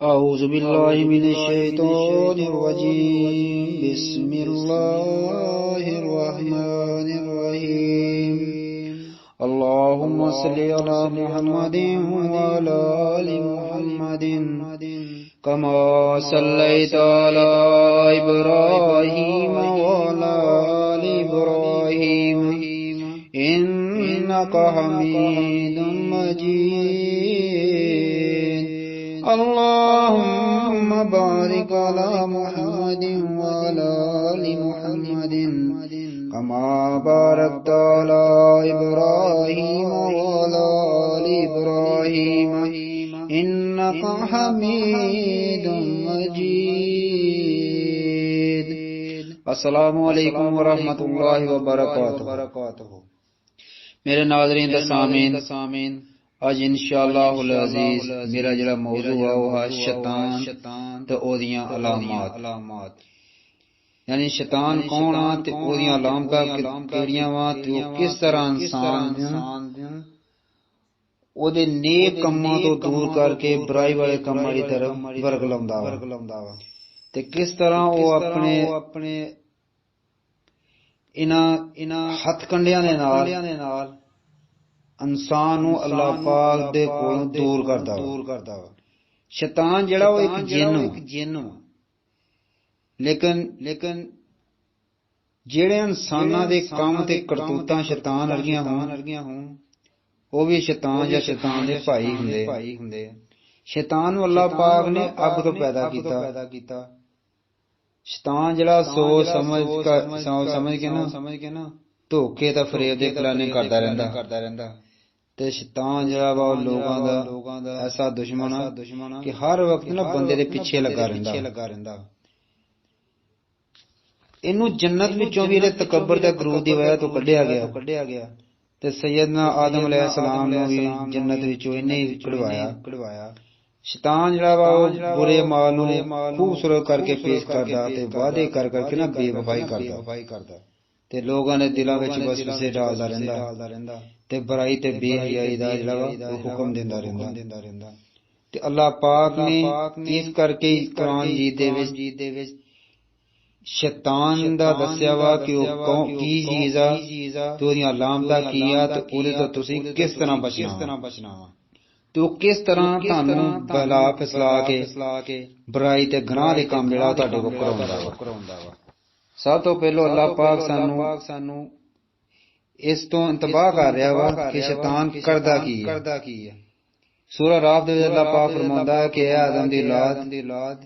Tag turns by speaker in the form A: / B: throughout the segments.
A: أعوذ بالله من الشيطان الرجيم. بسم الله الرحمن الرحيم. اللهم صل على محمد وعلى آل محمد كما صليت على إبراهيم وعلى آل إبراهيم إنك حميد مجيد. اللهم بارك على محمد وعلى آل محمد كما باركت على إبراهيم وعلى آل إبراهيم إنك حميد مجيد. السلام علیکم ورحمۃ اللہ وبرکاتہ. میرے ناظرین تے سامعین، اج انشاءاللہ العزیز میرا جڑا موضوع ہے وہ ہے شیطان تے اودیاں علامات. یعنی شیطان کون ہے تے اودیاں علامتاں کیڑیاں وا تے کس طرح انسان اودے نیک کماں تو دور کر کے برائی والے کماں دی طرف ورگلاوندا وا تے کس طرح وہ اپنے انہاں ہتھ کنڈیاں دے نال انسان نو اللہ پاک دے کولوں دور کردا وا. شیطان جڑا وہ ایک جن لیکن جڑے انساناں دے کام تے کرتوتاں شیطان ورگیاں ہون وہ بھی شیطان یا شیطان دے بھائی ہوندے. شیطان نو اللہ پاک نے اگ تو پیدا کیتا. شیطان جڑا سوچ سمجھ کے نا دھوکے تے فریب دے پلانے کردا رہندا. تے شیطان جڑا وا لوگاں دا ایسا دشمن کہ ہر وقت نا بندے دے پیچھے لگا رہندا. اینو جنت وچوں بھی تکبر تے غرور دی وجہ تو کڈیا گیا تے سیدنا آدم علیہ السلام نو بھی جنت وچوں اینے ہی کڈوایا. شیطان جڑا وا برے مال نو خوبصورت کر کے پیش کردا تے وعدے کر کے نا بے وفائی کردا تے لوگاں دے دلاں وچ وسوسے ڈالدا رہندا تے برائی تے بے حیائی دا جڑا وا حکم دیندا رہندا. تے اللہ پاک نے اس کر کے قرآن جیت دے وچ شیطان دا دسیا وا کہ او کی چیز آ تے اودیاں علامتاں کی آ تے اودے تو تسی کس طرح بچنا وا تو کس طرح تانوں بہلا پھسلا کے برائی تے گناہ دے کام جڑا تہاڈے کول کراوندا وا. سب تو پہلو اللہ پاک سانوں اس تو انتباہ کر رہا وا کہ شیطان کردا کی ہے. سورہ راف دے اللہ پاک فرماوندا ہے کہ اے آدم دی اولاد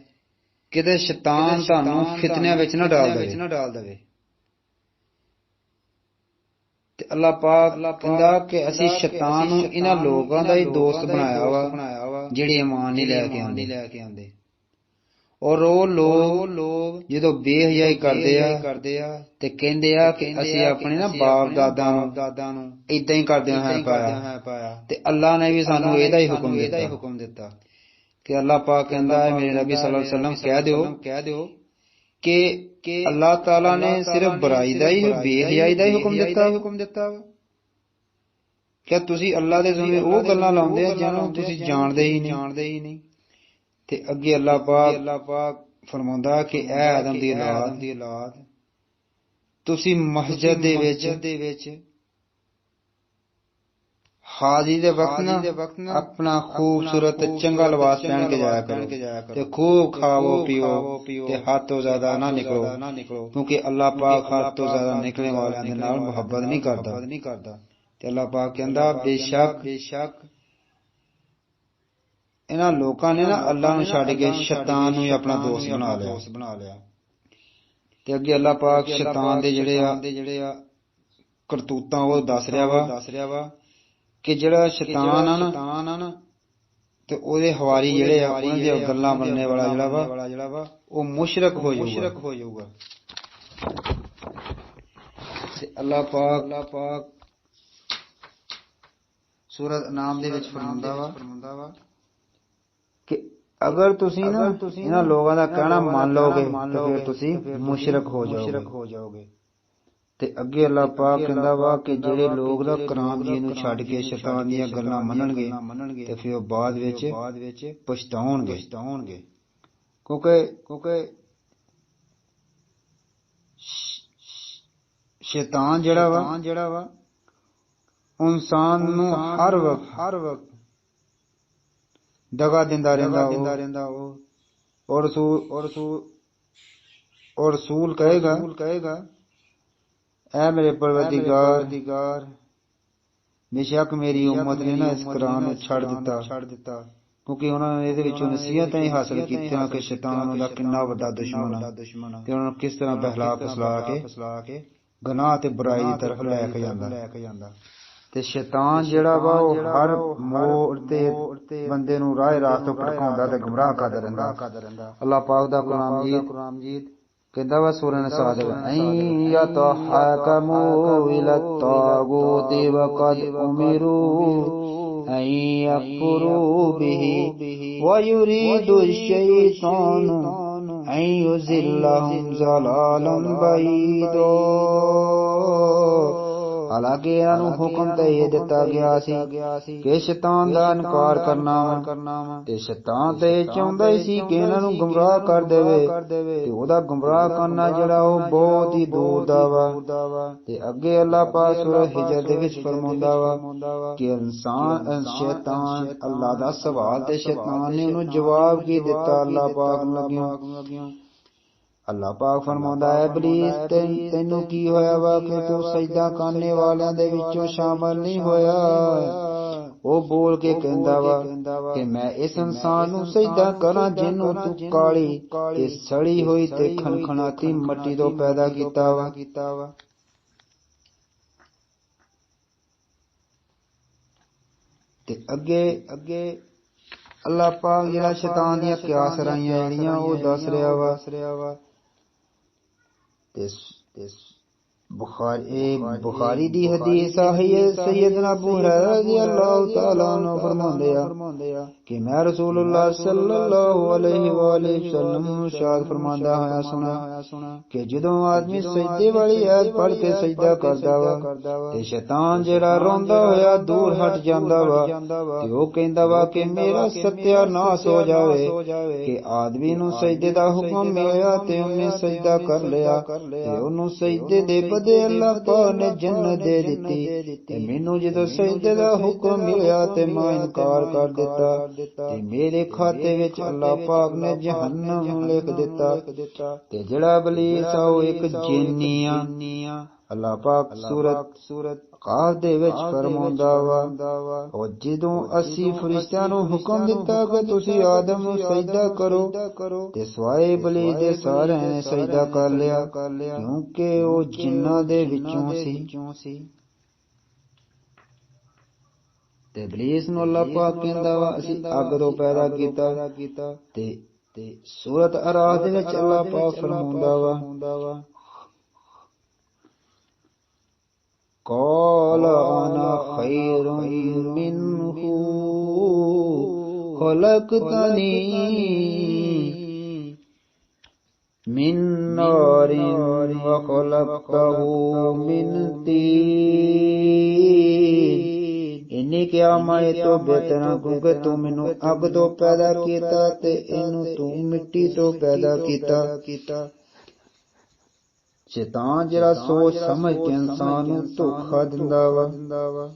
A: کدے شیطان تانوں فتنیاں وچ نہ ڈال دے. تے اللہ پاک کہندا کہ اسی شیطان نوں انہاں لوکاں دا ہی دوست بنایا وا جڑے ایمان نہیں لے کے آندے. اور وہ لوگ جدو بے حیائی کردے آ تے کہندے آ کہ اسی اپنے نا باپ دادا نو ایداں ہی کردیاں ہے پایا تے اللہ نے بھی سانوں ایدا ہی حکم دتا کہ اللہ پاک کہندا ہے میرے نبی صلی اللہ علیہ وسلم کہہ دیو کہ اللہ تعالی نے صرف برائی دا ہی بے حیائی دا ہی حکم دتا. کیا تسی اللہ دے سامنے او گلاں لاوندے جنہاں تسی جاندے ہی نہیں. تے اگے اللہ پاک فرماوندا کہ اے آدم دی اولاد تسی مسجد دے وچ حاضری دے وقت نا اپنا خوبصورت چنگا لباس پہن کے جایا کرو تے خوب کھاؤ پیو تے حد تو زیادہ نہ نکلو کیونکہ اللہ پاک حد تو زیادہ نکلنے والے دے نال محبت نہیں کردا. تے اللہ پاک کہندا بے شک انہاں لوکاں نے نا اللہ نو چھڈ کے شیطان نو اپنا دوست بنا لیا. تے اگے اللہ پاک شیطان دے جڑے آ کرتوتاں وہ دس رہا وا کہ جڑا شیطان آ نا تے اودے حواری جڑے آ انہاں دی گلاں مننے والا جڑا وا او مشرک ہو جاؤ گا. تے اللہ پاک سورۃ انعام دے وچ فرماوندا وا کہ اگر تسی نا انہاں لوگاں دا کہنا مان لو گے تو پھر تسی مشرک ہو جاؤ گے. ਤੇ ਅੱਗੇ ਅੱਲਾਹ ਪਾਕ ਕਹਿੰਦਾ ਵਾ ਕਿ ਜਿਹੜੇ ਲੋਕ ਦਾ ਕਰਾਮ ਜੀ ਨੂੰ ਛੱਡ ਕੇ ਸ਼ੈਤਾਨ ਦੀਆਂ ਗੱਲਾਂ ਮੰਨਣਗੇ ਤੇ ਫਿਰ ਉਹ ਬਾਅਦ ਵਿੱਚ ਪਛਤਾਉਣਗੇ। ਕਿਉਂਕਿ ਸ਼ੈਤਾਨ ਜਿਹੜਾ ਵਾ ਇਨਸਾਨ ਨੂੰ ਹਰ ਵਕਤ ਦਗਾ ਦਿੰਦਾ ਰਹਿੰਦਾ ਉਹ। ਔਰ ਰਸੂਲ ਕਹੇਗਾ ਐ ਮੇਰੇ ਪਰਵਰਦੀਗਾਰ, ਬੇਸ਼ੱਕ ਮੇਰੀ ਉਮਤ ਨੇ ਨਾ ਇਸ ਕੁਰਾਨ ਨੂੰ ਛੱਡ ਦਿੱਤਾ, ਕਿਉਂਕਿ ਉਹਨਾਂ ਨੇ ਇਹਦੇ ਵਿੱਚੋਂ ਨਸੀਹਤਾਂ ਹੀ ਹਾਸਲ ਕੀਤੀਆਂ ਕਿ ਸ਼ੈਤਾਨ ਉਹਦਾ ਕਿੰਨਾ ਵੱਡਾ ਦੁਸ਼ਮਣ ਆ ਤੇ ਉਹਨਾਂ ਨੂੰ ਕਿਸ ਤਰ੍ਹਾਂ ਬਹਿਲਾ ਫਸਲਾ ਕੇ ਗੁਨਾਹ ਤੇ ਬੁਰਾਈ ਦੀ ਤਰਫ ਲੈ ਕੇ ਜਾਂਦਾ। ਤੇ ਸ਼ੈਤਾਨ ਜਿਹੜਾ ਵਾ ਉਹ ਹਰ ਮੋੜ ਤੇ ਬੰਦੇ ਨੂੰ ਰਾਹ ਰਾਸਤੇ ਤੋਂ ਭਟਕਾਉਂਦਾ ਤੇ ਗੁੰਮਰਾਹ ਕਰਦਾ ਰਹਿੰਦਾ। ਅੱਲਾਹ ਪਾਕ ਦਾ ਕਲਾਮ ਜੀ ਕਹਿੰਦਾ ਵਾ ਸੂਰਹ ਨਿਸਾ ਦੇ ਯਤਹਕਮੂ ਇਲਾ ਤਾਗੂਤੀ ਵਕਦ ਉਮਰੂ ਅਨ ਯਕਫਰੂ ਬਿਹੀ ਵਯੁਰੀਦੁ ਸ਼ੈਤਾਨ ਅਨ ਯੁਜ਼ਿਲਹੁਮ ਜ਼ਲਾਲਨ ਬਈਦਾ। ਹਾਲਾਂਕਿ ਇਹਨਾਂ ਨੂੰ ਹੁਕਮ ਤਾਂ ਇਹ ਦਿੱਤਾ ਗਿਆ ਸੀ ਕਿ ਸ਼ੈਤਾਨ ਦਾ ਇਨਕਾਰ ਕਰਨਾ ਤੇ ਸ਼ੈਤਾਨ ਤੇ ਚਾਹੁੰਦਾ ਹੀ ਸੀ ਕਿ ਇਹਨਾਂ ਨੂੰ ਗੁੰਮਰਾਹ ਕਰ ਦੇਵੇ ਤੇ ਉਹਦਾ ਗੁੰਮਰਾਹ ਕਰਨਾ ਜਿਹੜਾ ਉਹ ਬਹੁਤ ਹੀ ਦੂਰ ਦਾ ਵਾ। ਤੇ ਅੱਗੇ ਅੱਲਾਹ ਪਾਕ ਸੂਰਹ ਹਿਜਰ ਦੇ ਵਿੱਚ ਫਰਮਾਉਂਦਾ ਵਾ ਕਿ ਸ਼ੈਤਾਨ ਅੱਲਾਹ ਦਾ ਸਵਾਲ ਤੇ ਸ਼ੈਤਾਨ ਨੇ ਉਹਨੂੰ ਜਵਾਬ ਕੀ ਦਿੱਤਾ ਅੱਲਾਹ ਪਾਕ ਨੂੰ ਲੱਗਿਓ। ਅੱਲਾਹ ਪਾਕ ਫਰਮਾਉਂਦਾ ਹੈ ਇਬਲੀਸ ਤੈਨੂੰ ਕੀ ਹੋਇਆ ਵਾ ਕਿ ਤੂੰ ਸਜਦਾ ਕਰਨੇ ਵਾਲਿਆਂ ਦੇ ਵਿੱਚੋਂ ਸ਼ਾਮਲ ਨਹੀਂ ਹੋਇਆ। ਉਹ ਬੋਲ ਕੇ ਕਹਿੰਦਾ ਵਾ ਕਿ ਮੈਂ ਇਸ ਇਨਸਾਨ ਨੂੰ ਸਜਦਾ ਕਰਾਂ ਜਿਹਨੂੰ ਤੂੰ ਕਾਲੀ ਤੇ ਸੜੀ ਹੋਈ ਤੇ ਖਨਖਨਾਤੀ ਮਿੱਟੀ ਤੋਂ ਪੈਦਾ ਕੀਤਾ ਵਾ। ਤੇ ਅੱਗੇ ਅੱਲਾਹ ਪਾਕ ਜਿਹੜਾ ਸ਼ੈਤਾਨ ਦੀਆਂ ਕਿਆਸ ਰਾਈਆਂ ਜਿਹੜੀਆਂ ਉਹ ਦੱਸ ਰਿਹਾ ਵਾ। ਬੁਖਾਰੀ ਦੀ ਹਦੀਸ ਹੈ ਸੈਯਦਨਾ ਅਬੂ ਹੁਰੈਰਾ ਰਜ਼ੀ ਅੱਲਾਹੁ ਤਆਲਾ अन्हु ਫਰਮਾਉਂਦੇ ਆ ਕਿ ਮੈਂ ਰਸੂਲੁल्लाह ਸੱਲੱਲਾਹੁ ਅਲੈਹਿ ਵਸੱਲਮ ਨੂੰ ਇਰਸ਼ਾਦ ਫਰਮਾਉਂਦਾ ਹੋਇਆ ਸੁਣਾ ਕਿ ਜਦੋਂ ਆਦਮੀ ਸਜਦੇ ਵਾਲੀ ਆਇਤ ਪੜ੍ਹ ਕੇ ਸਜਦਾ ਕਰਦਾ ਵਾ ਤੇ ਸ਼ੈਤਾਨ ਜਿਹੜਾ ਰੋਂਦਾ ਹੋਇਆ ਦੂਰ ਹਟ ਜਾਂਦਾ ਵਾ ਤੇ ਉਹ ਕਹਿੰਦਾ ਵਾ ਕਿ ਮੇਰਾ ਸਤਿਆਨਾਸ਼ ਹੋ ਜਾਵੇ ਕਿ ਆਦਮੀ ਨੂੰ ਸਜਦੇ ਦਾ ਹੁਕਮ ਮਿਲਿਆ ਤੇ ਉਹਨੇ ਸਜਦਾ ਕਰ ਲਿਆ ਤੇ ਉਹਨੂੰ ਸਜਦੇ ਦੇ ਬਦਲੇ ਅੱਲਾਹ ਪਾਕ ਨੇ ਜੰਨਤ ਦੇ ਦਿੱਤੀ ਤੇ ਮੈਨੂੰ ਜਦੋਂ ਸਜਦੇ ਦਾ ਹੁਕਮ ਮਿਲਿਆ ਤੇ ਮੈਂ ਇਨਕਾਰ ਕਰ ਦਿੱਤਾ ਤੇ ਮੇਰੇ ਖਾਤੇ ਵਿੱਚ ਅੱਲਾਹ ਪਾਕ ਨੇ ਜਹੰਨਮ ਲਿਖ ਦਿੱਤਾ। ਤੇ ਜਿਹੜਾ ਇਬਲੀਸ ਆ ਉਹ ਇੱਕ ਜਿੰਨੀ ਆ। ਅੱਲਾਹ ਪਾਕ ਸੂਰਤ ਕਾਫ ਦੇ ਵਿੱਚ ਫਰਮਾਉਂਦਾ ਵਾ ਉਹ ਜਦੋਂ ਅਸੀਂ ਫਰਿਸ਼ਤਿਆਂ ਨੂੰ ਹੁਕਮ ਦਿੱਤਾ ਕਿ ਤੁਸੀਂ ਆਦਮ ਨੂੰ ਸਜਦਾ ਕਰੋ ਤੇ ਸਵਾਏ ਇਬਲੀਸ ਦੇ ਸਾਰਿਆਂ ਨੇ ਸਜਦਾ ਕਰ ਲਿਆ ਕਿਉਂਕਿ ਉਹ ਜਿੰਨਾਂ ਦੇ ਵਿੱਚੋਂ ਸੀ। ਤੇ ਇਬਲੀਸ ਨੂੰ ਅੱਲਾਹ ਪਾਕ ਕਹਿੰਦਾ ਵਾ ਅਸੀਂ ਅੱਗ ਤੋਂ ਪੈਦਾ ਕੀਤਾ ਤੇ ਸੂਰਤ ਅਰਾਫ ਦੇ ਵਿੱਚ ਅੱਲਾਹ ਪਾਕ ਫਰਮਾਉਂਦਾ ਵਾ قال أنا خير منه خلقتني من نار وخلقته من طين। ਇਹਨੇ ਕਿਹਾ ਮੈਂ ਇਹ ਤੋਂ ਬਿਹਤਰ ਹਾਂ ਕਿਉਂਕਿ ਤੂੰ ਮੈਨੂੰ ਅੱਗ ਤੋਂ ਪੈਦਾ ਕੀਤਾ ਤੇ ਇਹਨੂੰ ਤੂੰ ਮਿੱਟੀ ਤੋਂ ਪੈਦਾ ਕੀਤਾ। ਸ਼ੈਤਾਨ ਜਿਹੜਾ ਸੋਚ ਸਮਝ ਕੇ ਇਨਸਾਨ ਨੂੰ ਧੋਖਾ ਦਿੰਦਾ ਵਾ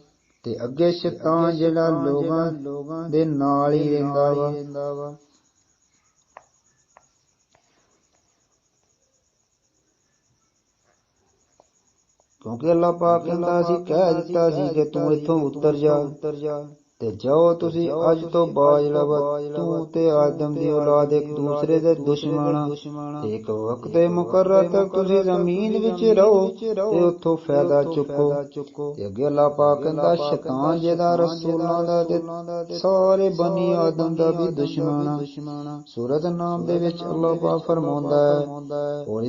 A: ਤੇ ਅੱਗੇ ਸ਼ੈਤਾਨ ਜਿਹੜਾ ਲੋਕਾਂ ਦੇ ਨਾਲ ਹੀ ਰਹਿੰਦਾ ਵਾ। ਕਿਉਂਕਿ ਅੱਲਾਹ ਪਾਕ ਕਹਿੰਦਾ ਸੀ ਕਹਿ ਦਿੱਤਾ ਸੀ ਕਿ ਤੂੰ ਇੱਥੋਂ ਉਤਰ ਜਾ ਤੇ ਜਾਓ ਤੁਸੀਂ ਅੱਜ ਤੋਂ ਬਾਅਦ ਜਿਹੜਾ ਤੂੰ ਤੇ ਆਦਮ ਦੀ ਔਲਾਦ ਇੱਕ ਦੂਸਰੇ ਦੇ ਦੁਸ਼ਮਣ ਇੱਕ ਵਕਤ ਮੁਕਰਰ ਤੱਕ ਤੁਸੀਂ ਜ਼ਮੀਨ ਵਿੱਚ ਰਹੋ ਤੇ ਉੱਥੋਂ ਫਾਇਦਾ ਚੁੱਕੋ। ਤੇ ਅੱਗੇ ਅੱਲਾਹ ਪਾਕ ਕਹਿੰਦਾ ਸ਼ੈਤਾਨ ਜਿਹਦਾ ਰਸੂਲਾਂ ਦਾ ਤੇ ਸਾਰੇ ਬਨੀ ਆਦਮ ਦਾ ਵੀ ਦੁਸ਼ਮਣ। ਸੂਰਤ ਨਾਮ ਦੇ ਵਿੱਚ ਅੱਲਾਹ ਪਾਕ ਫਰਮਾਉਂਦਾ ਹੈ ਔਰ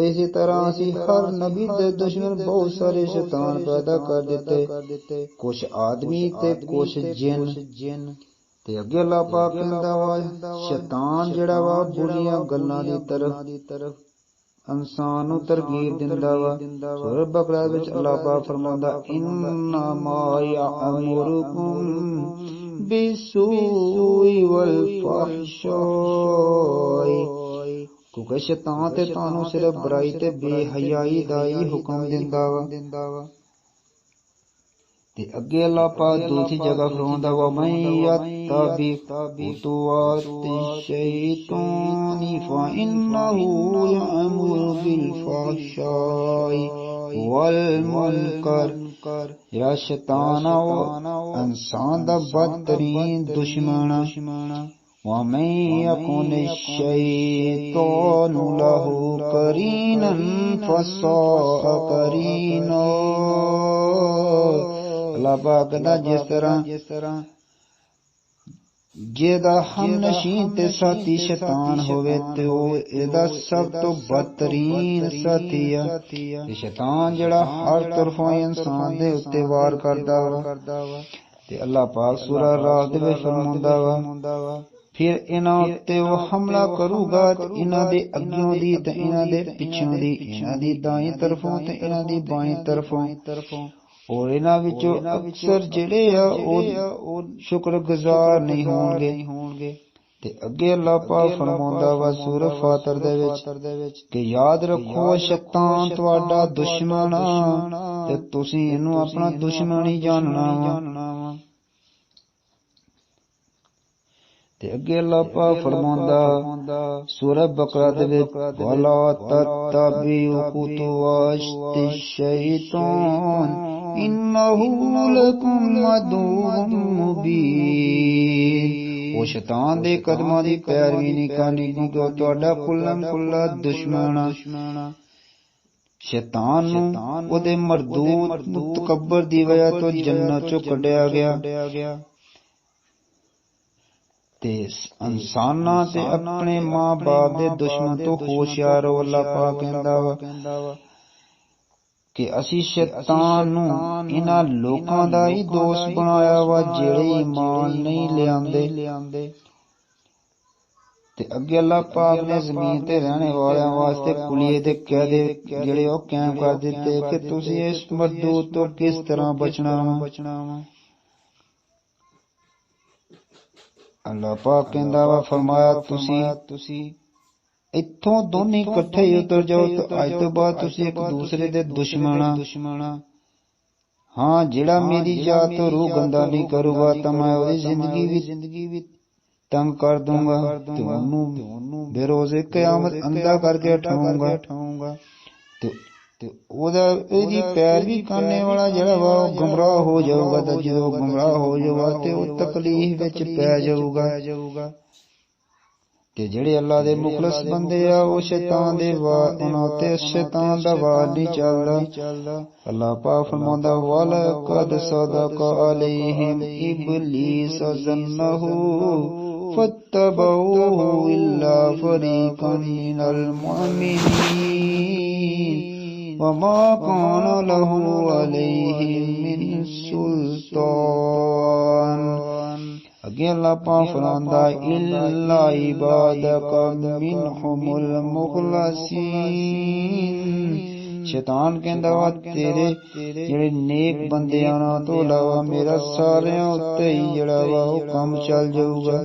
A: ਇਸੇ ਤਰ੍ਹਾਂ ਅਸੀਂ ਹਰ ਨਬੀ ਦੇ ਦੁਸ਼ਮਣ ਬਹੁਤ ਸਾਰੇ ਸ਼ੈਤਾਨ ਪੈਦਾ ਕਰ ਦਿੱਤੇ, ਕੁਛ ਆਦਮੀ ਤੇ ਕੁਛ ਜਿੰਨ। ਤੇ ਅੱਗੇ ਅੱਲਾਹ ਪਾਕ ਕਹਿੰਦਾ ਵਾ ਸ਼ੈਤਾਨ ਜਿਹੜਾ ਵਾ ਬੁਰੀਆਂ ਗੱਲਾਂ ਦੀ ਤਰਫ इंसान नूं तरगीब दिंदा वा। सूरह बकरा विच अल्लाह पाक फरमांदा इन्नमा यअमुरुकुम बिस्सूई वल फहशाई, क्योंकि शैतान ते तानू सिर्फ बुराई ते बेहयाई दा ही हुक्म दिंदा वा। ते अगे अल्लाह पाक दूसरी जगह फरमांदा वा मैं यत्तबि खुतुवाति शैतानी फइन्नहु यअमुरु बिल फहशाई वल मुनकर। या शैतान इंसान दा बदतरीन दुश्मन। वमन यकुन शैतानु लहू करीनन फसाअ करीना। अल्लाह पाक कहंदा जिस तरह जेदा हमनशीन ते साथी शैतान होवे ते ओह एदा सब तो बदतरीन साथी है। ते शैतान जेड़ा हर तरफों इंसान दे उत्ते वार करदा वा। ते अल्लाह पाक सूरह रात दे विच फरमांदा वा फिर इन्हां उत्ते वो हमला करूगा ते इन्हां दे अग्गों दी ते इन्हां दे पिछों दी, इन्हां दी दाईं तरफों ते इन्हां दी बाईं तरफों। और इन्हां विचों अक्सर जेड़े आ ओ शुक्रगुजार नहीं होणगे। ते अगे अल्लाह पाक फरमांदा वा सूरह फातिर दे विच कि याद रखो शैतान तुहाडा दुश्मन आ ते तुसीं इहनूं अपना दुश्मन ही जानना वा। ते अगे अल्लाह पाक फरमांदा सूरह बकरा दे विच वला तत्तबिउ खुतुवाति शैतान इन्नहु लकुम अदुव्वुम मुबीन। वो शैतान दे कदमां दी पैरवी नहीं करनी क्योंकि वो तुहाडा कुल्लम कुल्ला दुश्मन आ। शैतान नूं ओदे मरदूत मुतकब्बर दी वजह तो जन्नत चों कढिया गया। ते इंसानां ते अपने मां बाप दे दुश्मन तो होशियार रहो। अल्लाह पाक कहंदा वा कि असी शैतान नूं इन्हां लोकां दा ही दोस्त बनाया वा जेड़े ईमान नहीं लियांदे। ते अगे अल्लाह पाक ने जमीन ते रहने वालियां वास्ते कुलिये दे कायदे जेड़े ओ कायम कर दिते कि तुसीं इस मरदूत तो किस तरह बचना वा। अल्लाह पाक कहंदा वा फरमाया तुसीं इत्थों दोने इकट्ठे ही उतर जाओ तो अज तो बाद तुसीं एक दूसरे दे दुश्मन आ। हाँ जेड़ा मेरी जात तो रूह गंदा नहीं करूगा तो मैं ओदी जिंदगी भी तंग कर दूंगा ते ओनू बेरोज़े क़यामत अंधा करके उठाऊंगा। ते ओदा एदी पैरवी करने वाला जेड़ा वा गुमराह हो जाऊगा। ते जदों गुमराह हो जाऊगा ते ओ तकलीफ विच पै जाऊगा। ते जेड़े अल्लाह दे मुखलस बंदे आ ओ शैतान दे उन्हां ते शैतान दा वार नहीं चलदा। अल्लाह पाक फरमांदा वलक़द सदक़ अलैहिम इब्लीस ज़न्नहु फत्तबऊहु इल्ला फरीक़न मिनल मुमिनीन वमा कान लहु अलैहिम मिन सुल्तान। अगे अल्लाह पाक फरमांदा इल्ला इबादक मिनहुमुल मुखलसीन। शैतान कहंदा वा तेरे जेड़े नेक बंदे आना तो अलावा मेरा सारियां उत्ते ही जेड़ा वा ओ कम चल जाऊगा।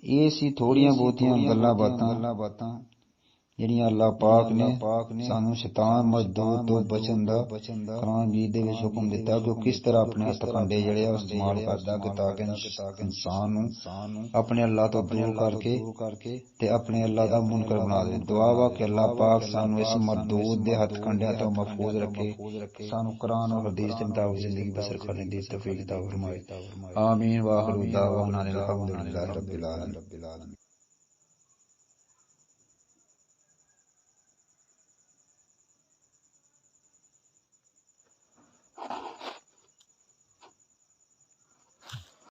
A: ये सी थोड़ियां बहुतियां गल्लां बातां ਜਿਹੜੀਆਂ अल्लाह पाक ने सानू शैतान मजदूर तो बचन दा कुरान मजीद दे विच हुक्म दिता कि किस तरह अपने हथकंडे जेड़े इस्तेमाल करदा कि ताकि इंसान नू अपने अल्लाह तो दूर करके ते अपने अल्लाह दा मुनकर बना दे। दुआ वा कि अल्लाह पाक सानू इस मरदूद दे हथकंडियां तो महफूज रखे, सानू कुरान और हदीस के मुताबिक जिंदगी बसर करने दी तौफीक अता फरमाए। आमीन व आखिरु दावाना अनिल हम्दुलिल्लाहि रब्बिल आलमीन।